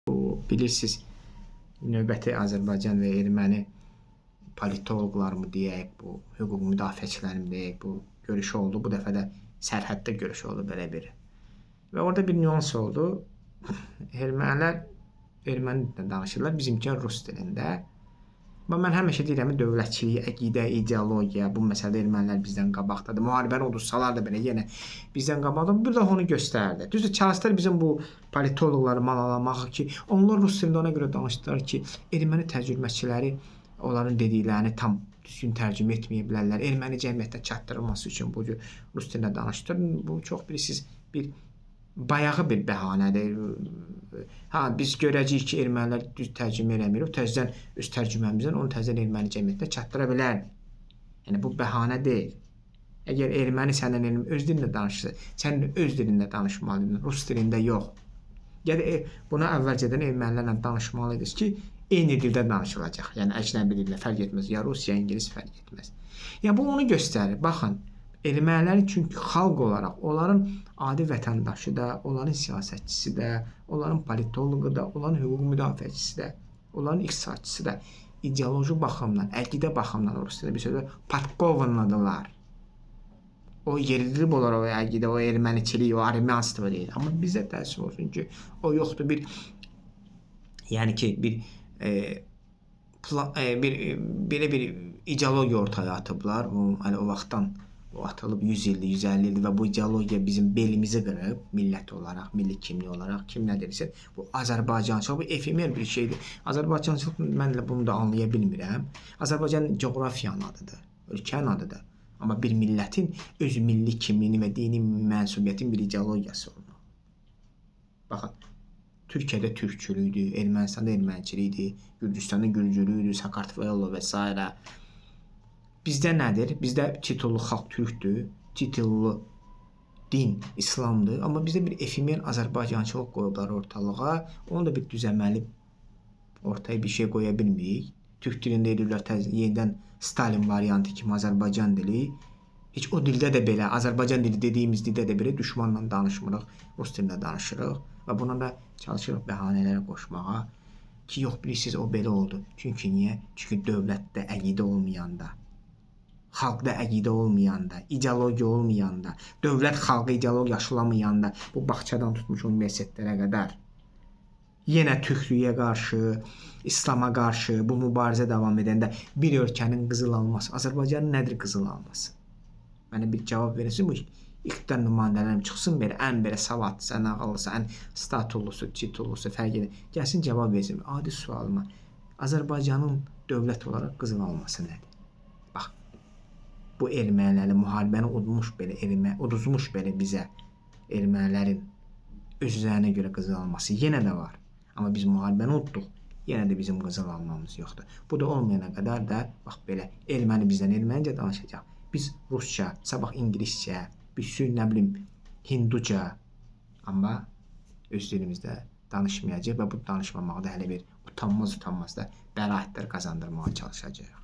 Bilirsiniz, növbəti Azərbaycan və erməni politoloqlarımı deyək, bu hüquq müdafiəçilərimi deyək, bu görüş oldu. Bu dəfə də sərhəddə görüş oldu belə bir. Və orada bir nüans oldu. Ermənilər erməni dilində danışırlar, bizimkilər rus dilində. Mən həmişə deyirəm, dövlətçilik, əqidə, ideologiya, bu məsələdə ermənilər bizdən qabaqdadır. Müharibəni uduzsalar da belə yenə bizdən qabaqdadır. Bir də onu göstərdi. Düzdür, çalışdılar bizim bu politoloqları malalamaq ki, onlar rus dilində ona görə danışdılar ki, erməni tərcüməçiləri onların dediklərini tam düzgün tərcümə etməyə bilərlər. Erməni cəmiyyətə çatdırılması üçün bu rus dilində danışdılar. Bu çox bilirsiniz, bir bayağı bir bəhanədir. Biz görəcəyik ki, ermənilər düz tərcümə eləmir. O təzədən öz tərcüməmizdən onu təzədən erməni cəmiyyətinə çatdıra bilər. Yəni bu bəhanə deyil. Əgər erməni səndən öz dilində danışırsa, sən öz dilində danışmalıydın, rus dilində yox. Yəni buna əvvəlcədən ermənilərlə danışmalıydınız ki, eyni dildə danışılacaq. Yəni əcnəbi dildə fərq etməz. Ya rus, ya ingilis fərq etməz. Yəni bu onu göstərir. Baxın, ermənilərin çünki xalq olaraq, onların adi vətəndaşı da, onların siyasətçisi də, onların politoloqu da, onların hüquq müdafiəçisi də, onların iqtisadçısı da ideoloji baxımdan, əqidə baxımdan rus dilində bir sözlə podkovanladılar. O yerilib olar o əqidə, o erməniçilik, o armyanstvo deyil. Amma bizdə təəssüf olsun ki, o yoxdur. Yəni ki, belə bir ideologiya ortaya atıblar. O vaxtdan o atılıb 100 ildir, 150 ildir və bu ideologiya bizim belimizi qırıb, millət olaraq, milli kimlik olaraq, kim nə deyirsə, bu Azərbaycançılıq, bu efemer bir şeydir. Azərbaycançılıq mən bunu da anlaya bilmirəm. Azərbaycan coğrafiyanın adıdır, ölkənin adıdır. Amma bir millətin öz milli kimliyini və dini mənsubiyyətin bir ideologiyası olmalı. Baxın, Türkiyədə türkçülüydü, Ermənistanda erməniçilikdir, Gürcüstanda gürcülüydü, Sakartvelo və s. Bizdə nədir? Bizdə titullu xalq türkdür, titullu din İslamdır. Amma bizdə bir efemer Azərbaycançılıq qoyublar ortalığa. Onu da bir düzəməli ortaya bir şey qoya bilmirik. Türk dilində edirlər yenidən Stalin variantı kimi Azərbaycan dili. Heç o dildə də belə, Azərbaycan dili dediyimiz dildə də belə düşmanla danışmırıq, rus dilində danışırıq. Və buna da çalışırıq bəhanələrə qoşmağa ki, yox bilirsiniz, o belə oldu. Çünki niyə? Çünki dövlətdə əqidə olmayanda, xalqda əqidə olmayanda, ideologiya olmayanda, dövlət xalqı ideologiya aşılamayanda, bu bağçadan tutmuş universitetlərə qədər yenə türklüyə qarşı, İslama qarşı bu mübarizə davam edəndə bir ölkənin qızıl alması, Azərbaycanın nədir qızıl alması? Mənə bir cavab verirsin, bu iqtidar nümayəndələrim çıxsın belə, ən belə savadlısı, ən ağıllısı, ən statullusu, titullusu, fərq edir. Gəlsin cavab versin. Adi sualıma, Azərbaycanın dövlət olaraq qızıl alması nədir? Bax, bu erməniləri müharibəni uduzmuş belə bizə ermənilərin öz üzərinə görə qızıl alması yenə də var. Amma biz müharibəni udduq, yenə də bizim qızıl almamız yoxdur. Bu da olmayana qədər də bax belə erməni bizdən ermənicə danışacaq. Biz rusca, sabah ingiliscə, bir sürü nə bilim hinduca, amma öz dilimizdə danışmayacaq və bu danışmamaqda hələ bir utanmaz da bəraətlər qazandırmağa çalışacaq.